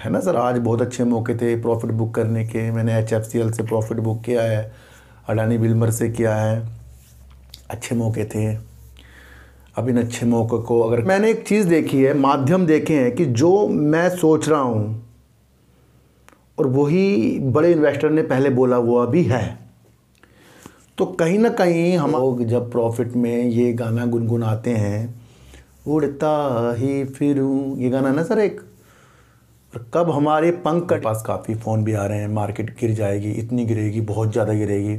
है ना सर। आज बहुत अच्छे मौके थे प्रॉफिट बुक करने के। मैंने HFCL से प्रॉफिट बुक किया है, अडानी बिल्मर से किया है, अच्छे मौके थे। अब इन अच्छे मौक़ों को अगर मैंने एक चीज़ देखी है, माध्यम देखे हैं कि जो मैं सोच रहा हूँ और वही बड़े इन्वेस्टर ने पहले बोला हुआ भी है, तो कहीं ना कहीं हम लोग जब प्रॉफिट में ये गाना गुनगुनाते हैं, उड़ता ही फिरूं, ये गाना ना सर एक, कब हमारे पंख के पास काफ़ी फ़ोन भी आ रहे हैं, मार्केट गिर जाएगी, इतनी गिरेगी, बहुत ज़्यादा गिरेगी,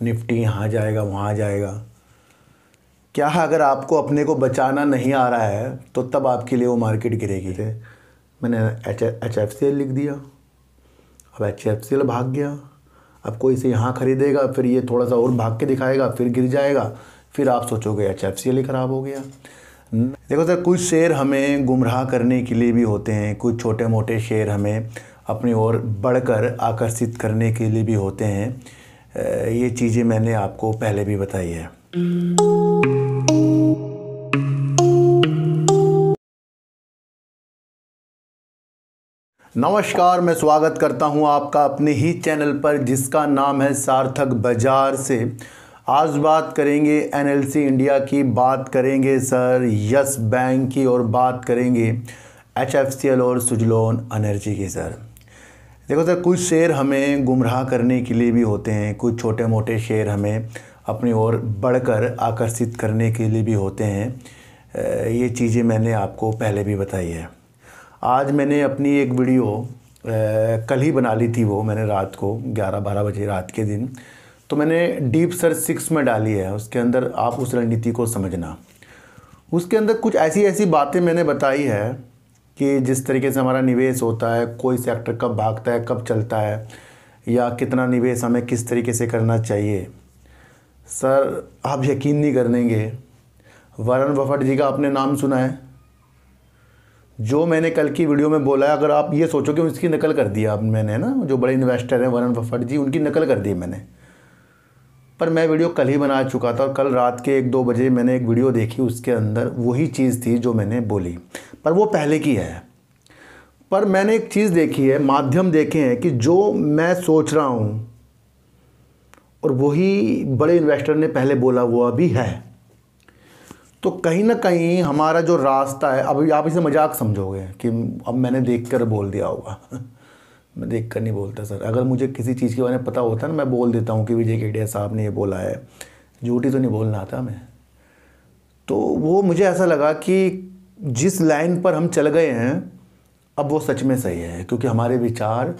निफ्टी यहाँ जाएगा वहाँ जाएगा। क्या है, अगर आपको अपने को बचाना नहीं आ रहा है तो तब आपके लिए वो मार्केट गिरेगी। मैंने HFCL लिख दिया, अब HFCL भाग गया। अब कोई से यहाँ ख़रीदेगा, फिर ये थोड़ा सा और भाग के दिखाएगा, फिर गिर जाएगा, फिर आप सोचोगे HFCL ही ख़राब हो गया। देखो सर, कुछ शेयर हमें गुमराह करने के लिए भी होते हैं, कुछ छोटे मोटे शेयर हमें अपनी ओर बढ़कर आकर्षित करने के लिए भी होते हैं। ये चीज़ें मैंने आपको पहले भी बताई है। नमस्कार, मैं स्वागत करता हूं आपका अपने ही चैनल पर जिसका नाम है सार्थक बाजार से। आज बात करेंगे NLC इंडिया की, बात करेंगे सर यस बैंक की, और बात करेंगे HFCL और सुजलोन एनर्जी की। सर देखो सर, कुछ शेयर हमें गुमराह करने के लिए भी होते हैं, कुछ छोटे मोटे शेयर हमें अपनी ओर बढ़कर आकर्षित करने के लिए भी होते हैं। ये चीज़ें मैंने आपको पहले भी बताई है। आज मैंने अपनी एक वीडियो कल ही बना ली थी, वो मैंने रात को 11-12 बजे रात के दिन, तो मैंने डीप सर्च 6 में डाली है। उसके अंदर आप उस रणनीति को समझना। उसके अंदर कुछ ऐसी बातें मैंने बताई है कि जिस तरीके से हमारा निवेश होता है, कोई सेक्टर कब भागता है, कब चलता है, या कितना निवेश हमें किस तरीके से करना चाहिए। सर आप यकीन नहीं करेंगे, वॉरेन बफेट जी का आपने नाम सुना है? जो मैंने कल की वीडियो में बोला है, अगर आप ये सोचो कि उसकी नकल कर दिया अब मैंने, ना, जो बड़े इन्वेस्टर हैं वॉरेन बफेट जी, उनकी नकल कर दी मैंने। पर मैं वीडियो कल ही बना चुका था, और कल रात के 1-2 बजे मैंने एक वीडियो देखी, उसके अंदर वही चीज़ थी जो मैंने बोली, पर वो पहले की है। पर मैंने एक चीज़ देखी है, माध्यम देखे हैं कि जो मैं सोच रहा हूँ और वही बड़े इन्वेस्टर ने पहले बोला हुआ भी है, तो कहीं ना कहीं हमारा जो रास्ता है, अब आप इसे मजाक समझोगे कि अब मैंने देखकर बोल दिया होगा। मैं देखकर नहीं बोलता सर। अगर मुझे किसी चीज़ के बारे में पता होता ना, मैं बोल देता हूँ कि विजय केडिया साहब ने ये बोला है। झूठी तो नहीं बोलना आता मैं। तो वो मुझे ऐसा लगा कि जिस लाइन पर हम चल गए हैं अब वो सच में सही है, क्योंकि हमारे विचार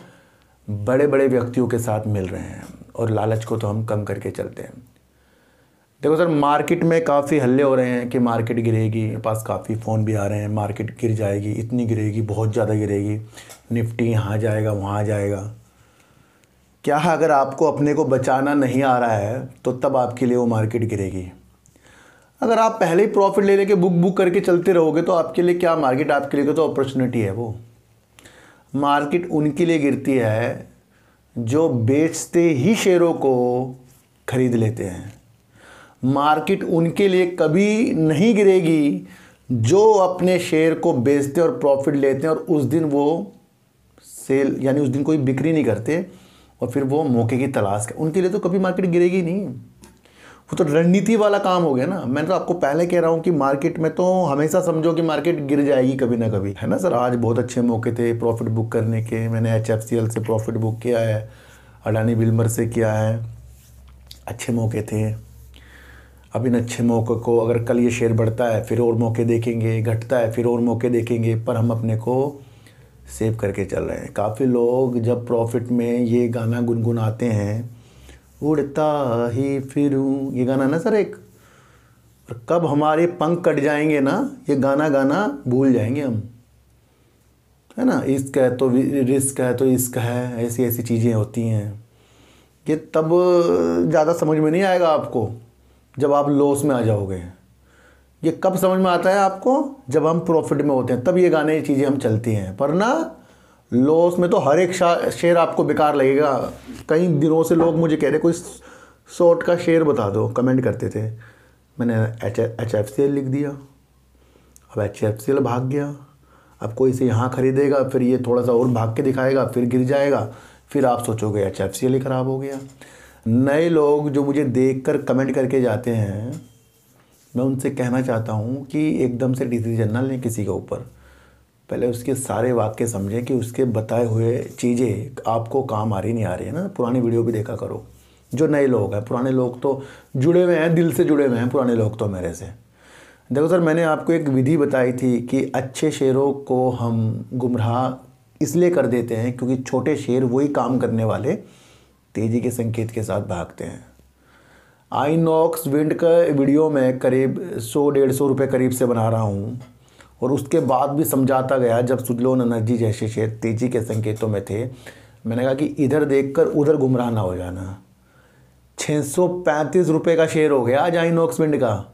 बड़े बड़े व्यक्तियों के साथ मिल रहे हैं और लालच को तो हम कम करके चलते हैं। देखो सर, मार्केट में काफ़ी हल्ले हो रहे हैं कि मार्केट गिरेगी, मेरे पास काफ़ी फ़ोन भी आ रहे हैं, मार्केट गिर जाएगी, इतनी गिरेगी, बहुत ज़्यादा गिरेगी, निफ्टी यहाँ जाएगा वहाँ जाएगा। क्या है, अगर आपको अपने को बचाना नहीं आ रहा है तो तब आपके लिए वो मार्केट गिरेगी। अगर आप पहले ही प्रॉफिट ले लेके बुक करके चलते रहोगे तो आपके लिए क्या मार्केट, आपके लिए तो अपॉर्चुनिटी है। वो मार्केट उनके लिए गिरती है जो बेचते ही शेयरों को खरीद लेते हैं। मार्केट उनके लिए कभी नहीं गिरेगी जो अपने शेयर को बेचते और प्रॉफिट लेते हैं और उस दिन वो सेल, यानी उस दिन कोई बिक्री नहीं करते और फिर वो मौके की तलाश कर, उनके लिए तो कभी मार्केट गिरेगी नहीं। वो तो रणनीति वाला काम हो गया ना। मैंने तो आपको पहले कह रहा हूँ कि मार्केट में तो हमेशा समझो कि मार्केट गिर जाएगी कभी ना कभी, है ना सर। आज बहुत अच्छे मौके थे प्रॉफिट बुक करने के। मैंने HFCL से प्रॉफिट बुक किया है, अडानी बिल्मर से किया है, अच्छे मौके थे। अब इन अच्छे मौक़ों को अगर कल ये शेयर बढ़ता है फिर और मौके देखेंगे, घटता है फिर और मौके देखेंगे, पर हम अपने को सेव करके चल रहे हैं। काफ़ी लोग जब प्रॉफिट में ये गाना गुनगुनाते हैं, उड़ता ही फिरूं, ये गाना ना सर एक, कब हमारे पंख कट जाएंगे ना, ये गाना गाना भूल जाएंगे हम, है ना। इश्क है तो रिस्क है तो इश्क है, ऐसी ऐसी चीज़ें होती हैं। ये तब ज़्यादा समझ में नहीं आएगा आपको जब आप लॉस में आ जाओगे। ये कब समझ में आता है आपको? जब हम प्रॉफिट में होते हैं, तब ये गाने, ये चीज़ें हम चलती हैं। पर ना लॉस में तो हर एक शेयर आपको बेकार लगेगा। कई दिनों से लोग मुझे कह रहे कोई शॉर्ट का शेयर बता दो, कमेंट करते थे। मैंने HFCL लिख दिया, अब HFCL भाग गया। अब कोई इसे यहाँ खरीदेगा, फिर ये थोड़ा सा और भाग के दिखाएगा, फिर गिर जाएगा, फिर आप सोचोगे HFCL ही ख़राब हो गया। नए लोग जो मुझे देखकर कमेंट करके जाते हैं, मैं उनसे कहना चाहता हूँ कि एकदम से डिसीजन ना लें किसी के ऊपर। पहले उसके सारे वाक्य समझें कि उसके बताए हुए चीज़ें आपको काम आ रही नहीं आ रही है ना। पुरानी वीडियो भी देखा करो। जो नए लोग हैं, पुराने लोग तो जुड़े हुए हैं, दिल से जुड़े हुए हैं पुराने लोग तो मेरे से। देखो सर, मैंने आपको एक विधि बताई थी कि अच्छे शेरों को हम गुमराह इसलिए कर देते हैं क्योंकि छोटे शेर वही काम करने वाले तेज़ी के संकेत के साथ भागते हैं। आइनॉक्स विंड का वीडियो में करीब 100-150 रुपये करीब से बना रहा हूँ, और उसके बाद भी समझाता गया जब सुजलोन एनर्जी जैसे शेयर तेज़ी के संकेतों में थे। मैंने कहा कि इधर देखकर उधर गुमराह ना हो जाना। 635 रुपये का शेयर हो गया आज आइनॉक्स विंड का,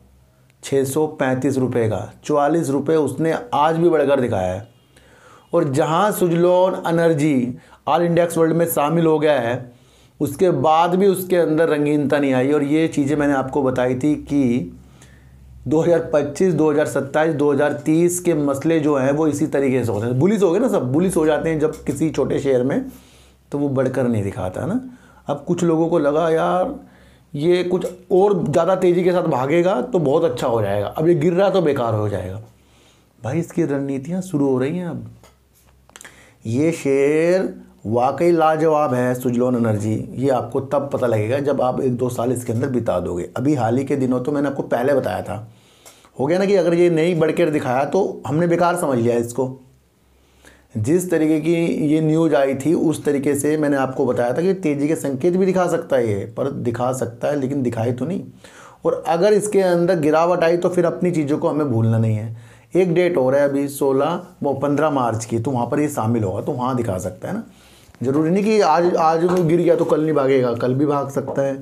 635 रुपये का। 44 रुपये उसने आज भी बढ़कर दिखाया है। और जहाँ Suzlon energy all index world में शामिल हो गया है, उसके बाद भी उसके अंदर रंगीनता नहीं आई। और ये चीज़ें मैंने आपको बताई थी कि 2025, 2027, 2030 के मसले जो हैं वो इसी तरीके से होते हैं। बुलिस हो गए ना, सब बुलिस हो जाते हैं जब किसी छोटे शेयर में, तो वो बढ़कर नहीं दिखाता ना। अब कुछ लोगों को लगा यार ये कुछ और ज़्यादा तेज़ी के साथ भागेगा तो बहुत अच्छा हो जाएगा, अब ये गिर रहा तो बेकार हो जाएगा। भाई इसकी रणनीतियाँ शुरू हो रही हैं अब। ये शेयर वाकई लाजवाब है सुजलोन एनर्जी, ये आपको तब पता लगेगा जब आप 1-2 साल इसके अंदर बिता दोगे। अभी हाल ही के दिनों तो मैंने आपको पहले बताया था, हो गया ना कि अगर ये नहीं बढ़कर दिखाया तो हमने बेकार समझ लिया इसको। जिस तरीके की ये न्यूज़ आई थी उस तरीके से मैंने आपको बताया था कि तेज़ी के संकेत भी दिखा सकता है ये, पर दिखा सकता है लेकिन दिखाई तो नहीं। और अगर इसके अंदर गिरावट आई तो फिर अपनी चीज़ों को हमें भूलना नहीं है। एक डेट हो रहा है अभी 15 मार्च की, तो वहाँ पर ये शामिल होगा, तो वहाँ दिखा सकता है ना। ज़रूरी नहीं कि आज वो गिर गया तो कल नहीं भागेगा, कल भी भाग सकता है।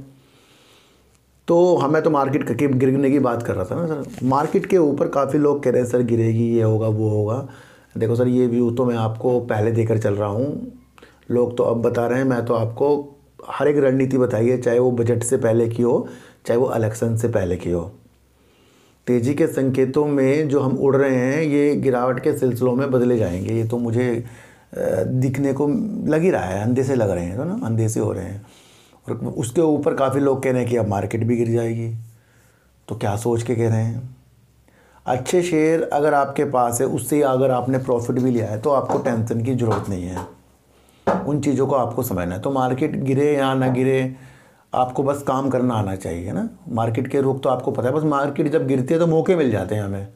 तो हमें तो मार्केट के गिरने की बात कर रहा था ना सर। मार्केट के ऊपर काफ़ी लोग कह रहे हैं सर गिरेगी, ये होगा वो होगा। देखो सर, ये व्यू तो मैं आपको पहले देकर चल रहा हूँ, लोग तो अब बता रहे हैं। मैं तो आपको हर एक रणनीति बताई है, चाहे वो बजट से पहले की हो, चाहे वो इलेक्शन से पहले की हो। तेज़ी के संकेतों में जो हम उड़ रहे हैं ये गिरावट के सिलसिलों में बदले जाएंगे, ये तो मुझे दिखने को लग ही रहा है। अंधे से लग रहे हैं तो ना, अंधे से हो रहे हैं। और उसके ऊपर काफ़ी लोग कह रहे हैं कि अब मार्केट भी गिर जाएगी, तो क्या सोच के कह रहे हैं। अच्छे शेयर अगर आपके पास है, उससे अगर आपने प्रॉफिट भी लिया है तो आपको टेंशन की ज़रूरत नहीं है। उन चीज़ों को आपको समझना है। तो मार्केट गिरे या ना गिरे, आपको बस काम करना आना चाहिए ना। मार्केट के रुख तो आपको पता है, बस मार्केट जब गिरती है तो मौके मिल जाते हैं हमें।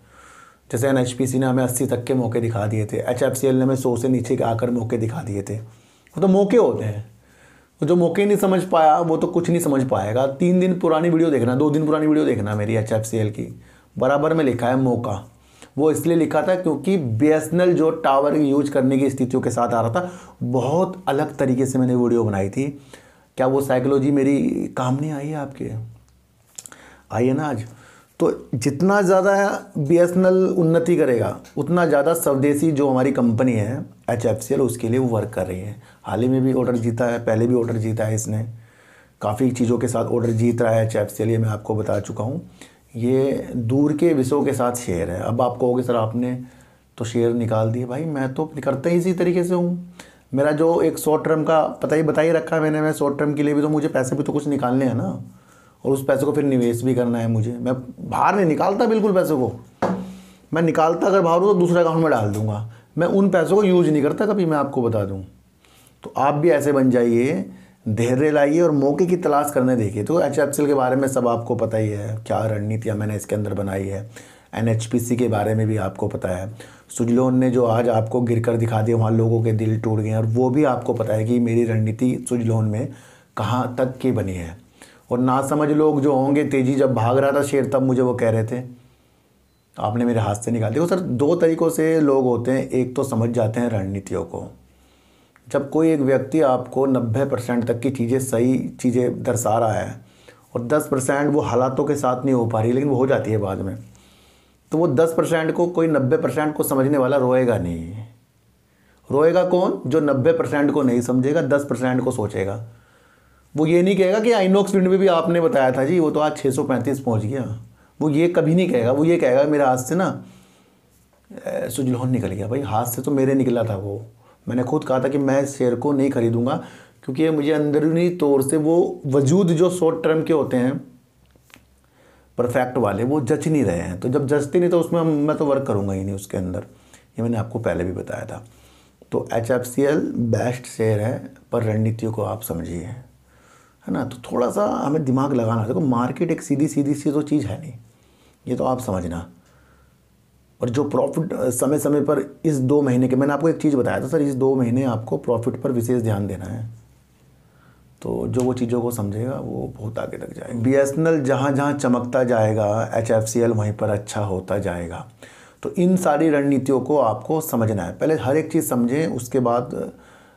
जैसे NHPC ने हमें 80 तक के मौके दिखा दिए थे, HFCL ने हमें 100 से नीचे आकर मौके दिखा दिए थे। वो तो मौके होते हैं, तो जो मौके नहीं समझ पाया वो तो कुछ नहीं समझ पाएगा। 3 दिन पुरानी वीडियो देखना, 2 दिन पुरानी वीडियो देखना मेरी HFCL की, बराबर में लिखा है मौका। वो इसलिए लिखा था क्योंकि BSNL जो टावर यूज करने की स्थितियों के साथ आ रहा था, बहुत अलग तरीके से मैंने वीडियो बनाई थी। क्या वो साइकोलॉजी मेरी काम नहीं आई है आपके? आई है ना आज। तो जितना ज़्यादा BSNL उन्नति करेगा उतना ज़्यादा स्वदेशी जो हमारी कंपनी है HFCL, उसके लिए वो वर्क कर रही है। हाल ही में भी ऑर्डर जीता है, पहले भी ऑर्डर जीता है इसने, काफ़ी चीज़ों के साथ ऑर्डर जीत रहा है HFCL, ये मैं आपको बता चुका हूँ। ये दूर के विषयों के साथ शेयर है। अब आप कहोगे सर आपने तो शेयर निकाल दिए, भाई मैं तो करता ही इसी तरीके से हूँ। मेरा जो एक शॉर्ट टर्म का बता ही रखा है मैंने, मैं शॉर्ट टर्म के लिए भी तो मुझे पैसे भी तो कुछ निकालने हैं ना, और उस पैसे को फिर निवेश भी करना है मुझे। मैं बाहर नहीं निकालता बिल्कुल पैसे को, मैं निकालता अगर बाहर हो तो दूसरे अकाउंट में डाल दूंगा। मैं उन पैसों को यूज नहीं करता कभी, मैं आपको बता दूं। तो आप भी ऐसे बन जाइए, धैर्य लाइए और मौके की तलाश करने देखिए। तो HFCL के बारे में सब आपको पता ही है, क्या रणनीतियाँ मैंने इसके अंदर बनाई है। NHPC के बारे में भी आपको पता है। सुजलोन ने जो आज आपको गिर कर दिखा दिया, वहाँ लोगों के दिल टूट गए, और वो भी आपको पता है कि मेरी रणनीति सुजलोन में कहाँ तक की बनी है। और ना समझ लोग जो होंगे, तेज़ी जब भाग रहा था शेयर तब मुझे वो कह रहे थे आपने मेरे हाथ से निकाल। देखो सर, 2 तरीक़ों से लोग होते हैं। एक तो समझ जाते हैं रणनीतियों को। जब कोई एक व्यक्ति आपको 90% तक की चीज़ें, सही चीज़ें दर्शा रहा है और 10% वो हालातों के साथ नहीं हो पा रही, लेकिन वो हो जाती है बाद में, तो वो 10% को, कोई 90% को समझने वाला रोएगा नहीं। रोएगा कौन? जो 90% को नहीं समझेगा, 10% को सोचेगा। वो ये नहीं कहेगा कि आइनॉक्स विंड में भी आपने बताया था जी, वो तो आज 635 पहुंच गया। वो ये कभी नहीं कहेगा। वो ये कहेगा मेरे हाथ से ना सुजलौन निकल गया भाई, हाथ से तो मेरे निकला था वो। मैंने खुद कहा था कि मैं इस शेयर को नहीं खरीदूंगा, क्योंकि ये मुझे अंदरूनी तौर से वो वजूद जो शॉर्ट टर्म के होते हैं परफेक्ट वाले, वो जच नहीं रहे हैं। तो जब जचते नहीं तो उसमें मैं तो वर्क करूँगा ही नहीं उसके अंदर, ये मैंने आपको पहले भी बताया था। तो HFCL बेस्ट शेयर है, पर रणनीतियों को आप समझिए, है ना। तो थोड़ा सा हमें दिमाग लगाना। देखो मार्केट एक सीधी सी तो चीज़ है नहीं, ये तो आप समझना। और जो प्रॉफिट समय समय पर इस 2 महीने के, मैंने आपको एक चीज़ बताया था सर, इस 2 महीने आपको प्रॉफिट पर विशेष ध्यान देना है। तो जो वो चीज़ों को समझेगा वो बहुत आगे तक जाएगा। BSNL जहाँ जहाँ चमकता जाएगा, HFCL वहीं पर अच्छा होता जाएगा। तो इन सारी रणनीतियों को आपको समझना है। पहले हर एक चीज़ समझें, उसके बाद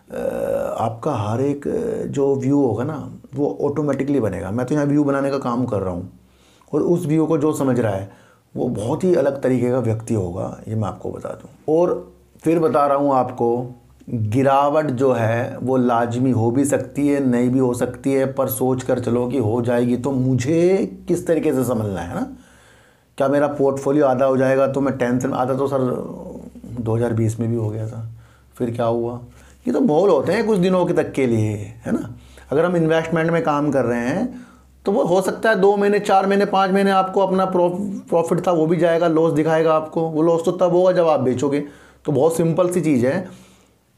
आपका हर एक जो व्यू होगा ना वो ऑटोमेटिकली बनेगा। मैं तो यहाँ व्यू बनाने का काम कर रहा हूँ, और उस व्यू को जो समझ रहा है वो बहुत ही अलग तरीके का व्यक्ति होगा, ये मैं आपको बता दूँ। और फिर बता रहा हूँ आपको, गिरावट जो है वो लाजमी हो भी सकती है, नहीं भी हो सकती है, पर सोच कर चलो कि हो जाएगी। तो मुझे किस तरीके से समझना है ना, क्या मेरा पोर्टफोलियो आधा हो जाएगा तो मैं टेंशन, आधा तो सर 2020 में भी हो गया था, फिर क्या हुआ। ये तो माहौल होते हैं कुछ दिनों के तक के लिए, है ना। अगर हम इन्वेस्टमेंट में काम कर रहे हैं तो वो हो सकता है 2 महीने, 4 महीने, 5 महीने आपको अपना प्रॉफिट था वो भी जाएगा, लॉस दिखाएगा आपको। वो लॉस तो तब होगा जब आप बेचोगे। तो बहुत सिंपल सी चीज़ है,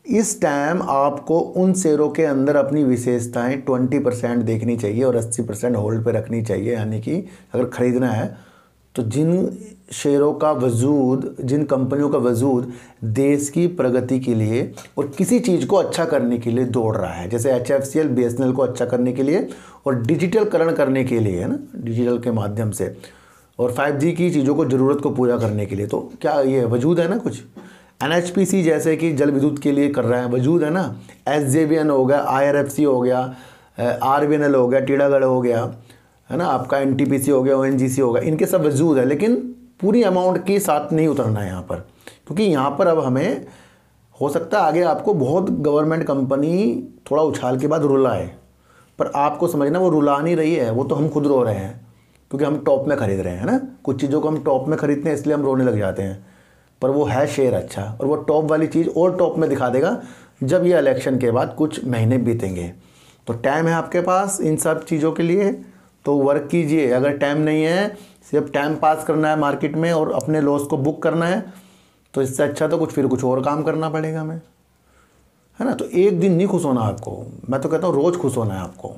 इस टाइम आपको उन शेयरों के अंदर अपनी विशेषताएं 20% देखनी चाहिए और 80% होल्ड पे रखनी चाहिए। यानी कि अगर ख़रीदना है तो जिन शेयरों का वजूद, जिन कंपनियों का वजूद देश की प्रगति के लिए और किसी चीज़ को अच्छा करने के लिए दौड़ रहा है, जैसे HFCL BSNL को अच्छा करने के लिए और डिजिटलकरण करने के लिए, है ना, डिजिटल के माध्यम से, और 5G की चीज़ों को, ज़रूरत को पूरा करने के लिए। तो क्या ये वजूद है ना कुछ। NHPC जैसे कि जल विद्युत के लिए कर रहा है, वजूद है ना। SJVN हो गया, IRFC हो गया, RVNL हो गया, टीड़ागढ़ हो गया, है ना, आपका NTPC हो गया, ONGC हो गया, इनके सब वजूद है। लेकिन पूरी अमाउंट के साथ नहीं उतरना है यहाँ पर, क्योंकि यहाँ पर अब हमें हो सकता है आगे आपको बहुत गवर्नमेंट कंपनी थोड़ा उछाल के बाद रुलाए, पर आपको समझना वो रुला नहीं रही है, वो तो हम खुद रो रहे हैं, क्योंकि हम टॉप में खरीद रहे हैं ना। कुछ चीज़ों को हम टॉप में खरीदते हैं इसलिए हम रोने लग जाते हैं, पर वो है शेयर अच्छा, और वो टॉप वाली चीज़ और टॉप में दिखा देगा जब ये इलेक्शन के बाद कुछ महीने बीतेंगे। तो टाइम है आपके पास इन सब चीज़ों के लिए, तो वर्क कीजिए। अगर टाइम नहीं है, सिर्फ टाइम पास करना है मार्केट में और अपने लॉस को बुक करना है, तो इससे अच्छा तो कुछ और काम करना पड़ेगा हमें, है ना। तो एक दिन नहीं खुश होना आपको, मैं तो कहता हूँ रोज़ खुश होना है आपको।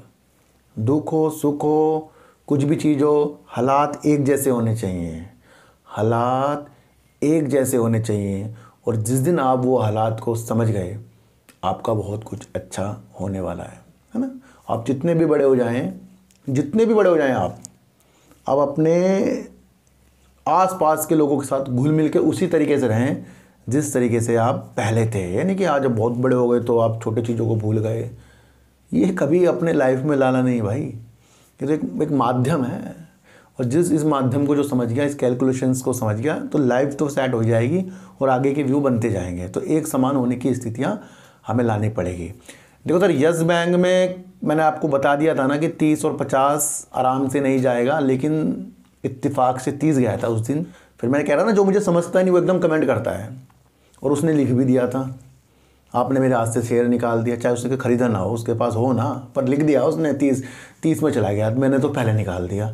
दुख हो, सुख हो, कुछ भी चीज़ हो, हालात एक जैसे होने चाहिए, हालात एक जैसे होने चाहिए। और जिस दिन आप वो हालात को समझ गए, आपका बहुत कुछ अच्छा होने वाला है ना। आप जितने भी बड़े हो जाएं, जितने भी बड़े हो जाएं, आप अपने आसपास के लोगों के साथ घुल मिल के उसी तरीके से रहें जिस तरीके से आप पहले थे। यानी कि आज बहुत बड़े हो गए तो आप छोटे चीज़ों को भूल गए, ये कभी अपने लाइफ में लाना नहीं भाई। ये तो एक माध्यम है, और इस माध्यम को जो समझ गया, इस कैलकुलेशंस को समझ गया, तो लाइफ तो सेट हो जाएगी और आगे के व्यू बनते जाएंगे। तो एक समान होने की स्थितियाँ हमें लानी पड़ेगी। देखो सर, यस बैंक में मैंने आपको बता दिया था ना कि 30 और 50 आराम से नहीं जाएगा, लेकिन इत्तेफाक से 30 गया था उस दिन। फिर मैंने कह रहा ना, जो मुझे समझता नहीं वो एकदम कमेंट करता है, और उसने लिख भी दिया था। आपने मेरे हाथ से शेयर निकाल दिया, चाहे उसके खरीदा ना हो, उसके पास हो ना, पर लिख दिया उसने 30 में चला गया। मैंने तो पहले निकाल दिया।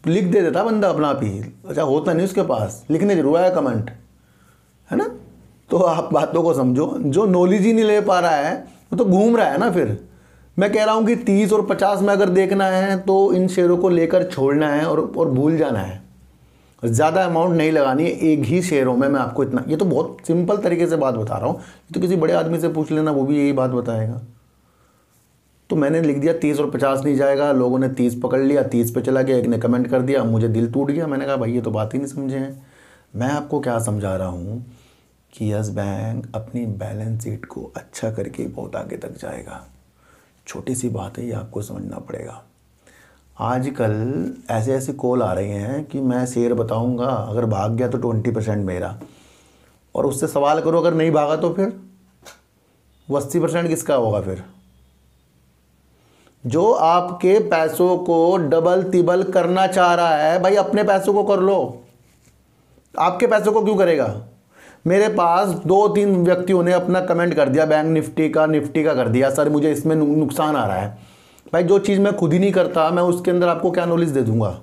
लिख दे देता बंदा अपना आप ही, अच्छा होता नहीं उसके पास, लिखने जरूर आया कमेंट, है ना। तो आप बातों को समझो, जो नॉलेज ही नहीं ले पा रहा है वो तो घूम रहा है ना। फिर मैं कह रहा हूँ कि 30 और 50 में अगर देखना है तो इन शेयरों को लेकर छोड़ना है और भूल जाना है। ज़्यादा अमाउंट नहीं लगानी है एक ही शेयरों में। मैं आपको इतना, ये तो बहुत सिंपल तरीके से बात बता रहा हूँ, तो किसी बड़े आदमी से पूछ लेना, वो भी यही बात बताएगा। तो मैंने लिख दिया 30 और 50 नहीं जाएगा, लोगों ने 30 पकड़ लिया, 30 पे चला गया, एक ने कमेंट कर दिया, मुझे दिल टूट गया। मैंने कहा भाई ये तो बात ही नहीं समझे हैं। मैं आपको क्या समझा रहा हूँ कि यस बैंक अपनी बैलेंस शीट को अच्छा करके बहुत आगे तक जाएगा। छोटी सी बात है, ये आपको समझना पड़ेगा। आजकल ऐसे ऐसे कॉल आ रहे हैं कि मैं शेयर बताऊंगा, अगर भाग गया तो 20% मेरा, और उससे सवाल करो अगर नहीं भागा तो फिर वो 80% किसका होगा। फिर जो आपके पैसों को डबल तिबल करना चाह रहा है भाई, अपने पैसों को कर लो। आपके पैसों को क्यों करेगा? मेरे पास 2-3 व्यक्तियों ने अपना कमेंट कर दिया बैंक निफ्टी का कर दिया, सर मुझे इसमें नुकसान आ रहा है। भाई जो चीज़ मैं खुद ही नहीं करता, मैं उसके अंदर आपको क्या नॉलेज दे दूंगा?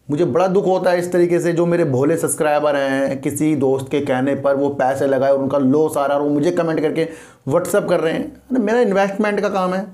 मुझे बड़ा दुख होता है इस तरीके से जो मेरे भोले सब्सक्राइबर हैं, किसी दोस्त के कहने पर वो पैसे लगाए और उनका लॉस आ रहा है और वो मुझे कमेंट करके व्हाट्सअप कर रहे हैं। मेरा इन्वेस्टमेंट का काम है,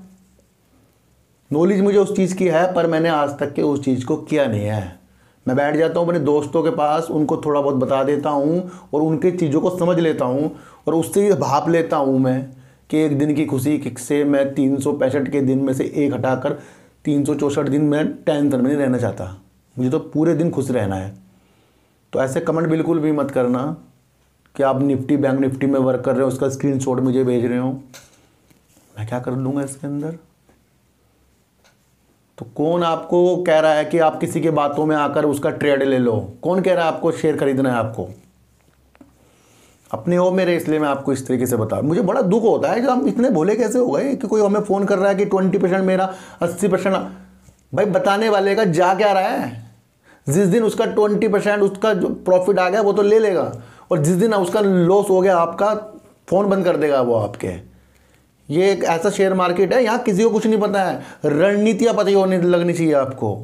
नॉलेज मुझे उस चीज़ की है, पर मैंने आज तक के उस चीज़ को किया नहीं है। मैं बैठ जाता हूँ अपने दोस्तों के पास, उनको थोड़ा बहुत बता देता हूँ और उनके चीज़ों को समझ लेता हूँ और उससे ही भाप लेता हूँ मैं कि एक दिन की खुशी से मैं 365 के दिन में से एक हटाकर 364 दिन मैं टेंशन में नहीं रहना चाहता। मुझे तो पूरे दिन खुश रहना है। तो ऐसे कमेंट बिल्कुल भी मत करना कि आप निफ्टी बैंक निफ्टी में वर्क कर रहे हो, उसका स्क्रीनशॉट मुझे भेज रहे हो। मैं क्या कर लूँगा इसके अंदर? तो कौन आपको कह रहा है कि आप किसी के बातों में आकर उसका ट्रेड ले लो? कौन कह रहा है आपको शेयर खरीदना है? आपको अपने हो मेरे, इसलिए मैं आपको इस तरीके से बता। मुझे बड़ा दुख होता है कि हम इतने भोले कैसे हो गए कि कोई हमें फ़ोन कर रहा है कि 20% मेरा 80%। भाई बताने वाले का जा क्या रहा है? जिस दिन उसका 20% उसका जो प्रॉफिट आ गया वो तो ले लेगा, और जिस दिन उसका लॉस हो गया आपका फ़ोन बंद कर देगा वो आपके। ये एक ऐसा शेयर मार्केट है, यहाँ किसी को कुछ नहीं पता है, रणनीतियाँ पता ही होने लगनी चाहिए आपको।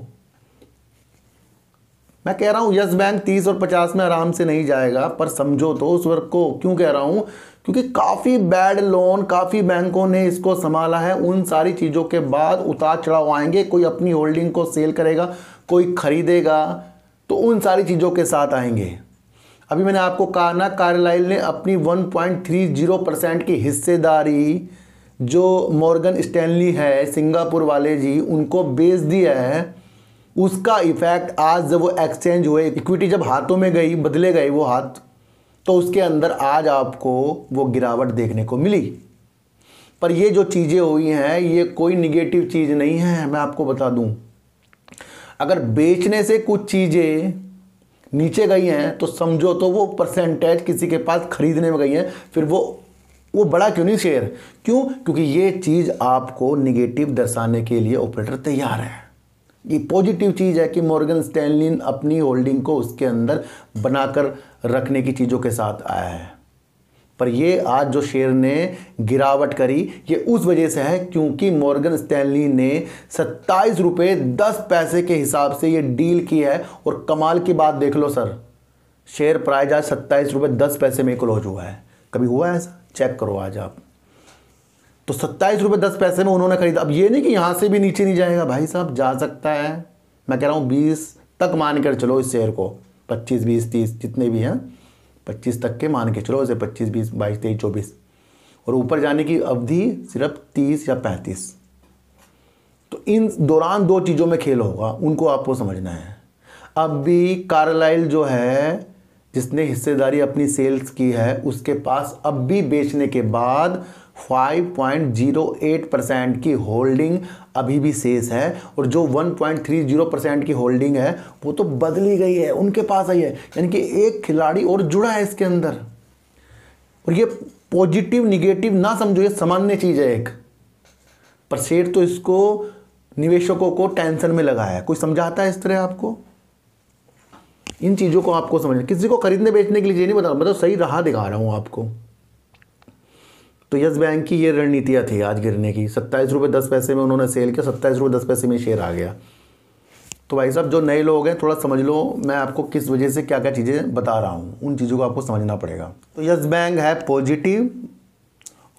मैं कह रहा हूँ यस बैंक 30 और 50 में आराम से नहीं जाएगा, पर समझो तो उस वर्क को। क्यों कह रहा हूँ? क्योंकि काफ़ी बैड लोन, काफ़ी बैंकों ने इसको संभाला है। उन सारी चीज़ों के बाद उतार चढ़ाव आएंगे, कोई अपनी होल्डिंग को सेल करेगा, कोई खरीदेगा, तो उन सारी चीज़ों के साथ आएंगे। अभी मैंने आपको कहा ना, कार्लाइल ने अपनी 1.30% की हिस्सेदारी जो मॉर्गन स्टैनली है सिंगापुर वाले जी, उनको बेच दिया है। उसका इफेक्ट आज जब वो एक्सचेंज हुए, इक्विटी जब हाथों में गई, बदले गए वो हाथ, तो उसके अंदर आज आपको वो गिरावट देखने को मिली। पर ये जो चीज़ें हुई हैं ये कोई निगेटिव चीज़ नहीं है। मैं आपको बता दूं, अगर बेचने से कुछ चीज़ें नीचे गई हैं तो समझो तो वो परसेंटेज किसी के पास खरीदने में गई हैं, फिर वो बड़ा क्यों नहीं शेयर? क्यों? क्योंकि ये चीज़ आपको निगेटिव दर्शाने के लिए ऑपरेटर तैयार है। ये पॉजिटिव चीज़ है कि मॉर्गन स्टैनली अपनी होल्डिंग को उसके अंदर बनाकर रखने की चीज़ों के साथ आया है। पर ये आज जो शेयर ने गिरावट करी ये उस वजह से है क्योंकि मॉर्गन स्टैनली ने 27 रुपये 10 पैसे के हिसाब से ये डील की है। और कमाल की बात देख लो सर, शेयर प्राइस आज 27 रुपये 10 पैसे में क्लोज हुआ है। कभी हुआ है ऐसा? चेक करो आज आप। तो 27 रुपये 10 पैसे में उन्होंने खरीदा। अब ये नहीं कि यहाँ से भी नीचे नहीं जाएगा, भाई साहब जा सकता है। मैं कह रहा हूँ 20 तक मान कर चलो इस शेयर को, 25, 20, 30 जितने भी हैं, 25 तक के मान के चलो, जैसे 25, 20, 22, 23, 24, और ऊपर जाने की अवधि सिर्फ 30 या 35। तो इन दौरान दो चीज़ों में खेल होगा, उनको आपको समझना है। अब भी कार्लाइल जो है जिसने हिस्सेदारी अपनी सेल्स की है, उसके पास अब भी बेचने के बाद 5.08% की होल्डिंग अभी भी शेष है, और जो 1.30% की होल्डिंग है वो तो बदली गई है, उनके पास आई है। यानी कि एक खिलाड़ी और जुड़ा है इसके अंदर। और ये पॉजिटिव निगेटिव ना समझो, ये सामान्य चीज़ है एक। पर शेयर तो इसको निवेशकों को टेंशन में लगा है। कोई समझाता है इस तरह आपको? इन चीज़ों को आपको समझना। किसी को खरीदने बेचने के लिए नहीं बता, मैं तो सही राह दिखा रहा हूँ आपको। तो यस बैंक की ये रणनीतियाँ थी आज गिरने की। 27 रुपये 10 पैसे में उन्होंने सेल किया, 27 रुपये 10 पैसे में शेयर आ गया। तो भाई साहब जो नए लोग हैं थोड़ा समझ लो मैं आपको किस वजह से क्या क्या चीज़ें बता रहा हूँ, उन चीज़ों को आपको समझना पड़ेगा। तो यस बैंक है पॉजिटिव,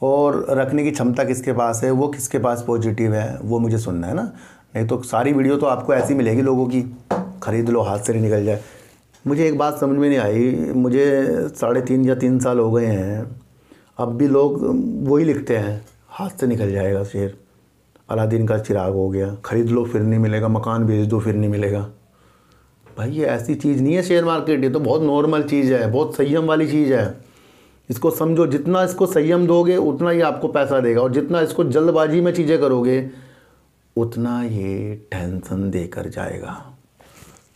और रखने की क्षमता किसके पास है, वो किसके पास पॉजिटिव है वो मुझे सुनना है ना। नहीं तो सारी वीडियो तो आपको ऐसी मिलेगी लोगों की, खरीद लो हाथ से नहीं निकल जाए। मुझे एक बात समझ में नहीं आई, मुझे 3.5 या 3 साल हो गए हैं, अब भी लोग वही लिखते हैं हाथ से निकल जाएगा शेयर, अलादीन का चिराग हो गया, ख़रीद लो फिर नहीं मिलेगा, मकान बेच दो फिर नहीं मिलेगा। भाई ये ऐसी चीज़ नहीं है शेयर मार्केट, ये तो बहुत नॉर्मल चीज़ है, बहुत संयम वाली चीज़ है। इसको समझो, जितना इसको संयम दोगे उतना ही आपको पैसा देगा, और जितना इसको जल्दबाजी में चीज़ें करोगे उतना ये टेंशन देकर जाएगा।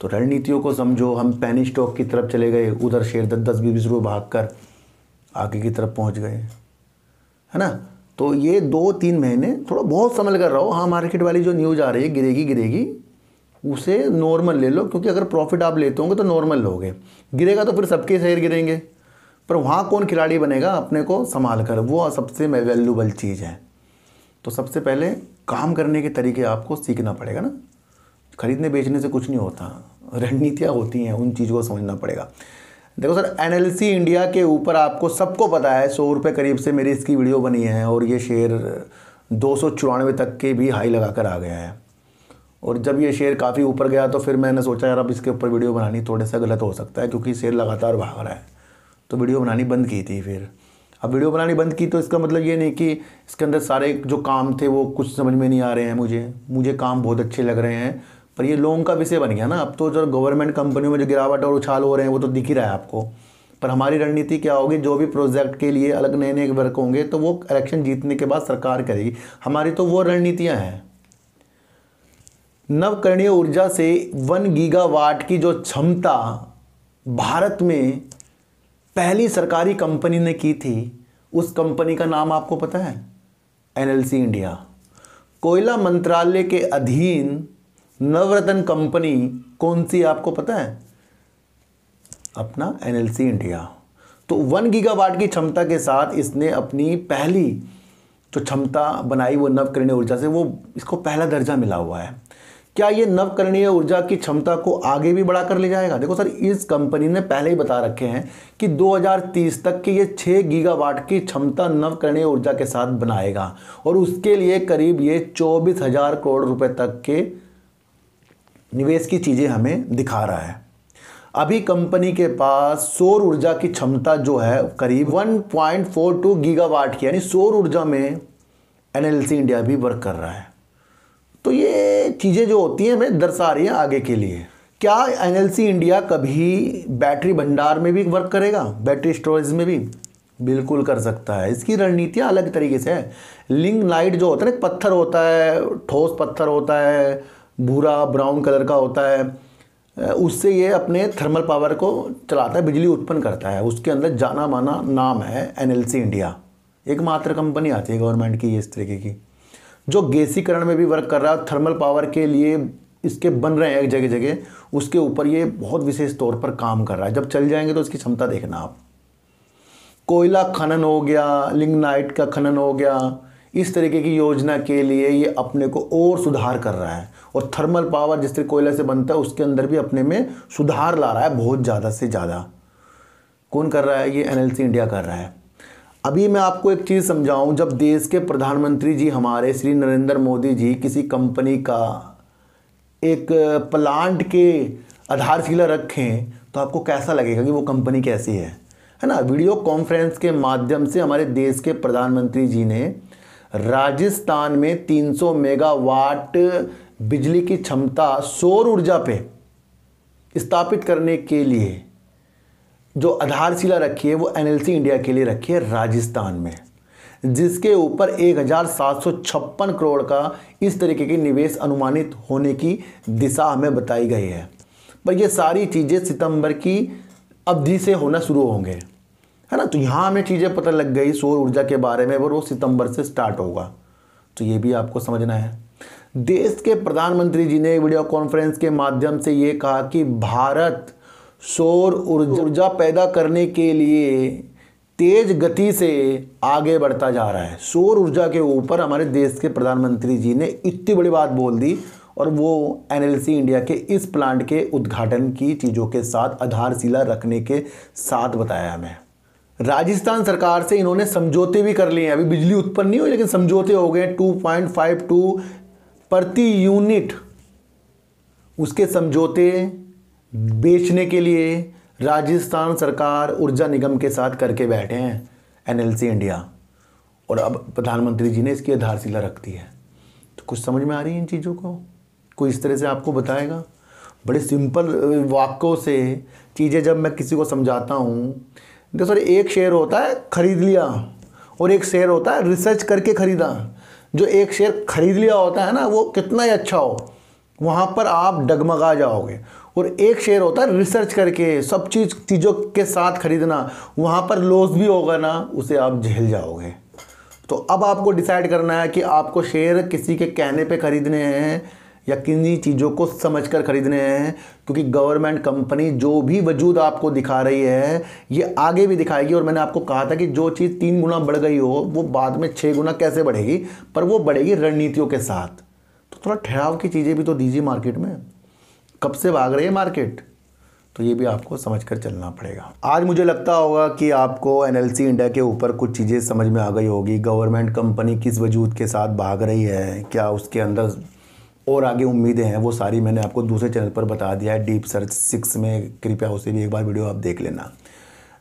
तो रणनीतियों को समझो। हम पेनी स्टॉक की तरफ चले गए, उधर शेयर 10-10, 20 रुपये भाग कर आगे की तरफ पहुंच गए, है ना। तो ये 2-3 महीने थोड़ा बहुत संभल कर रहो। हाँ, मार्केट वाली जो न्यूज़ आ रही है गिरेगी गिरेगी, उसे नॉर्मल ले लो, क्योंकि अगर प्रॉफिट आप लेते होंगे तो नॉर्मल लोगे, गिरेगा तो फिर सबके शेयर गिरेंगे, पर वहाँ कौन खिलाड़ी बनेगा अपने को संभाल कर, वो सबसे वैल्यूबल चीज़ है। तो सबसे पहले काम करने के तरीके आपको सीखना पड़ेगा ना, खरीदने बेचने से कुछ नहीं होता, रणनीतियाँ होती हैं, उन चीज़ों को समझना पड़ेगा। देखो सर, एनएलसी इंडिया के ऊपर आपको सबको पता है 100 रुपये करीब से मेरी इसकी वीडियो बनी है, और ये शेयर 294 तक के भी हाई लगा कर आ गया है। और जब ये शेयर काफ़ी ऊपर गया तो फिर मैंने सोचा यार अब इसके ऊपर वीडियो बनानी थोड़ा सा गलत हो सकता है, क्योंकि शेयर लगातार भाग रहा है, तो वीडियो बनानी बंद की थी। फिर अब वीडियो बनानी बंद की तो इसका मतलब ये नहीं कि इसके अंदर सारे जो काम थे वो कुछ समझ में नहीं आ रहे हैं, मुझे काम बहुत अच्छे लग रहे हैं, पर ये लोगों का विषय बन गया ना। अब तो जो गवर्नमेंट कंपनियों में जो गिरावट और उछाल हो रहे हैं वो तो दिख ही रहा है आपको, पर हमारी रणनीति क्या होगी, जो भी प्रोजेक्ट के लिए अलग नए नए वर्क होंगे तो वो इलेक्शन जीतने के बाद सरकार करेगी, हमारी तो वो रणनीतियाँ हैं। नवकरणीय ऊर्जा से 1 गीगावाट की जो क्षमता भारत में पहली सरकारी कंपनी ने की थी, उस कंपनी का नाम आपको पता है? NLC India. कोयला मंत्रालय के अधीन नवरत्न कंपनी कौन सी आपको पता है? अपना एनएलसी इंडिया। तो 1 गीगावाट की क्षमता के साथ इसने अपनी पहली जो क्षमता बनाई वो नवकरणीय ऊर्जा से, वो इसको पहला दर्जा मिला हुआ है। क्या ये नवकरणीय ऊर्जा की क्षमता को आगे भी बढ़ाकर ले जाएगा? देखो सर, इस कंपनी ने पहले ही बता रखे हैं कि 2030 तक के ये 6 गीगावाट की क्षमता नवकरणीय ऊर्जा के साथ बनाएगा, और उसके लिए करीब ये 24,000 करोड़ रुपए तक के निवेश की चीज़ें हमें दिखा रहा है। अभी कंपनी के पास सौर ऊर्जा की क्षमता जो है करीब 1.42 गीगावाट की, यानी सौर ऊर्जा में एनएलसी इंडिया भी वर्क कर रहा है। तो ये चीज़ें जो होती हैं हमें दर्शा रही हैं आगे के लिए। क्या एनएलसी इंडिया कभी बैटरी भंडार में भी वर्क करेगा, बैटरी स्टोरेज में भी? बिल्कुल कर सकता है। इसकी रणनीतियाँ अलग तरीके से है। लिग्नाइट जो होता है ना, पत्थर होता है, ठोस पत्थर होता है, भूरा ब्राउन कलर का होता है, उससे ये अपने थर्मल पावर को चलाता है, बिजली उत्पन्न करता है। उसके अंदर जाना माना नाम है एनएलसी इंडिया, एकमात्र कंपनी आती है गवर्नमेंट की इस तरीके की, जो गैसीकरण में भी वर्क कर रहा है। थर्मल पावर के लिए इसके बन रहे हैं एक जगह जगह, उसके ऊपर ये बहुत विशेष तौर पर काम कर रहा है। जब चल जाएंगे तो इसकी क्षमता देखना आप। कोयला खनन हो गया, लिग्नाइट का खनन हो गया, इस तरीके की योजना के लिए ये अपने को और सुधार कर रहा है। और थर्मल पावर जिस तरह कोयला से बनता है उसके अंदर भी अपने में सुधार ला रहा है, बहुत ज़्यादा से ज़्यादा। कौन कर रहा है? ये एनएलसी इंडिया कर रहा है। अभी मैं आपको एक चीज़ समझाऊं, जब देश के प्रधानमंत्री जी हमारे श्री नरेंद्र मोदी जी किसी कंपनी का एक प्लांट के आधारशिला रखें तो आपको कैसा लगेगा कि वो कंपनी कैसी है ना। वीडियो कॉन्फ्रेंस के माध्यम से हमारे देश के प्रधानमंत्री जी ने राजस्थान में 300 मेगावाट बिजली की क्षमता सौर ऊर्जा पे स्थापित करने के लिए जो आधारशिला रखी है वो एनएलसी इंडिया के लिए रखी है राजस्थान में, जिसके ऊपर 1756 करोड़ का इस तरीके की निवेश अनुमानित होने की दिशा हमें बताई गई है। पर ये सारी चीज़ें सितंबर की अवधि से होना शुरू होंगे, है ना। तो यहाँ हमें चीज़ें पता लग गई सौर ऊर्जा के बारे में, और वो सितंबर से स्टार्ट होगा। तो ये भी आपको समझना है। देश के प्रधानमंत्री जी ने वीडियो कॉन्फ्रेंस के माध्यम से ये कहा कि भारत सौर ऊर्जा पैदा करने के लिए तेज गति से आगे बढ़ता जा रहा है। सौर ऊर्जा के ऊपर हमारे देश के प्रधानमंत्री जी ने इतनी बड़ी बात बोल दी, और वो एनएलसी इंडिया के इस प्लांट के उद्घाटन की चीज़ों के साथ आधारशिला रखने के साथ बताया हमें। राजस्थान सरकार से इन्होंने समझौते भी कर लिए हैं। अभी बिजली उत्पन्न नहीं हुई, लेकिन समझौते हो गए 2.52 प्रति यूनिट। उसके समझौते बेचने के लिए राजस्थान सरकार ऊर्जा निगम के साथ करके बैठे हैं एनएलसी इंडिया, और अब प्रधानमंत्री जी ने इसकी आधारशिला रख दी है। तो कुछ समझ में आ रही है इन चीज़ों को? कोई इस तरह से आपको बताएगा बड़े सिंपल वाक्यों से चीज़ें जब मैं किसी को समझाता हूँ। देखो सर, एक शेयर होता है खरीद लिया, और एक शेयर होता है रिसर्च करके खरीदा। जो एक शेयर खरीद लिया होता है ना, वो कितना ही अच्छा हो वहाँ पर आप डगमगा जाओगे, और एक शेयर होता है रिसर्च करके सब चीज़ों के साथ खरीदना, वहाँ पर लॉस भी होगा ना, उसे आप झेल जाओगे। तो अब आपको डिसाइड करना है कि आपको शेयर किसी के कहने पे खरीदने हैं या किन्हीं चीज़ों को समझकर खरीदने हैं, क्योंकि गवर्नमेंट कंपनी जो भी वजूद आपको दिखा रही है ये आगे भी दिखाएगी। और मैंने आपको कहा था कि जो चीज़ 3 गुना बढ़ गई हो वो बाद में 6 गुना कैसे बढ़ेगी, पर वो बढ़ेगी रणनीतियों के साथ। तो थोड़ा ठहराव की चीज़ें भी तो दीजिए मार्केट में, कब से भाग रही है मार्केट, तो ये भी आपको समझकर चलना पड़ेगा। आज मुझे लगता होगा कि आपको एनएलसी इंडिया के ऊपर कुछ चीज़ें समझ में आ गई होगी। गवर्नमेंट कंपनी किस वजूद के साथ भाग रही है, क्या उसके अंदर और आगे उम्मीदें हैं, वो सारी मैंने आपको दूसरे चैनल पर बता दिया है, डीप सर्च 6 में, कृपया उसे भी एक बार वीडियो आप देख लेना।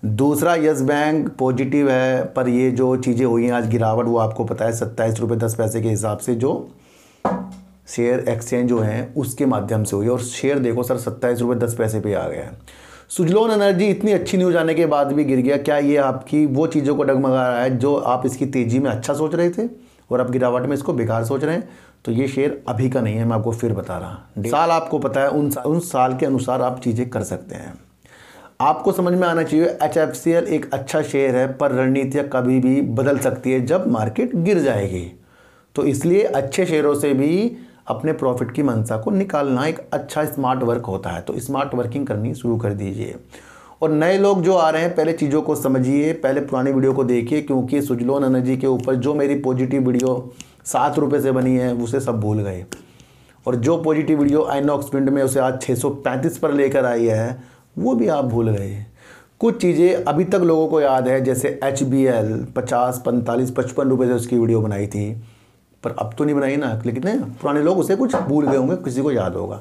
दूसरा, यस बैंक पॉजिटिव है, पर ये जो चीज़ें हुई हैं आज गिरावट, वो आपको पता है 27 रुपये 10 पैसे के हिसाब से जो शेयर एक्सचेंज जो हैं उसके माध्यम से हुई है। और शेयर देखो सर 27 रुपये 10 पैसे पे आ गया है। सुजलोन एनर्जी इतनी अच्छी न्यूज़ आने के बाद भी गिर गया। क्या ये आपकी वो चीज़ों को डगमगा रहा है जो आप इसकी तेज़ी में अच्छा सोच रहे थे और आप गिरावट में इसको बेकार सोच रहे हैं? तो ये शेयर अभी का नहीं है, मैं आपको फिर बता रहा। साल आपको पता है, उन साल के अनुसार आप चीज़ें कर सकते हैं। आपको समझ में आना चाहिए HFCL एक अच्छा शेयर है, पर रणनीतियाँ कभी भी बदल सकती है जब मार्केट गिर जाएगी। तो इसलिए अच्छे शेयरों से भी अपने प्रॉफिट की मंशा को निकालना एक अच्छा स्मार्ट वर्क होता है। तो स्मार्ट वर्किंग करनी शुरू कर दीजिए। और नए लोग जो आ रहे हैं, पहले चीज़ों को समझिए, पहले पुरानी वीडियो को देखिए, क्योंकि सुजलोन एनर्जी के ऊपर जो मेरी पॉजिटिव वीडियो 7 रुपये से बनी है उसे सब भूल गए। और जो पॉजिटिव वीडियो आइनॉक्स विंड में उसे आज 635 पर लेकर आई है वो भी आप भूल गए। कुछ चीज़ें अभी तक लोगों को याद है, जैसे HBL 50, 45, 55 रुपये से उसकी वीडियो बनाई थी, पर अब तो नहीं बनाई ना, लेकिन पुराने लोग उसे कुछ भूल गए होंगे, किसी को याद होगा।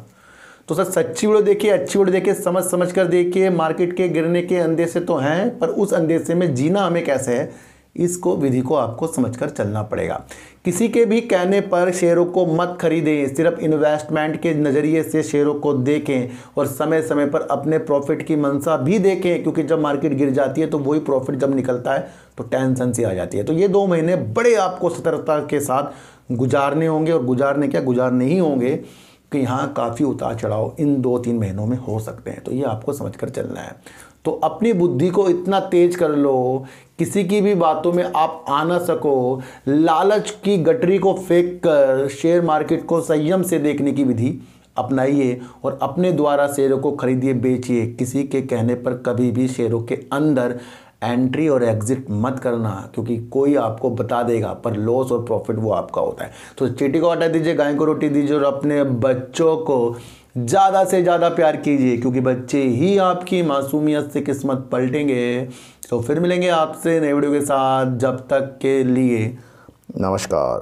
तो सर सच्ची वीडियो देखिए, अच्छी वीडियो देखिए, समझ कर देखिए। मार्केट के गिरने के अंदेशे तो हैं, पर उस अंदेशे में जीना हमें कैसे है, इसको विधि को आपको समझकर चलना पड़ेगा। किसी के भी कहने पर शेयरों को मत खरीदें, सिर्फ इन्वेस्टमेंट के नज़रिए से शेयरों को देखें और समय समय पर अपने प्रॉफिट की मंशा भी देखें, क्योंकि जब मार्केट गिर जाती है तो वही प्रॉफिट जब निकलता है तो टेंशन सी आ जाती है। तो ये 2 महीने बड़े आपको सतर्कता के साथ गुजारने होंगे, और गुजारने ही होंगे कि यहाँ काफ़ी उतार चढ़ाव इन 2-3 महीनों में हो सकते हैं। तो ये आपको समझकर चलना है। तो अपनी बुद्धि को इतना तेज कर लो, किसी की भी बातों में आप आ ना सको। लालच की गठरी को फेंक कर शेयर मार्केट को संयम से देखने की विधि अपनाइए और अपने द्वारा शेयरों को खरीदिए बेचिए। किसी के कहने पर कभी भी शेयरों के अंदर एंट्री और एग्जिट मत करना, क्योंकि कोई आपको बता देगा, पर लॉस और प्रॉफिट वो आपका होता है। तो चींटी को हटा दीजिए, गाय को रोटी दीजिए और अपने बच्चों को ज़्यादा से ज़्यादा प्यार कीजिए, क्योंकि बच्चे ही आपकी मासूमियत से किस्मत पलटेंगे। तो फिर मिलेंगे आपसे नए वीडियो के साथ, जब तक के लिए नमस्कार।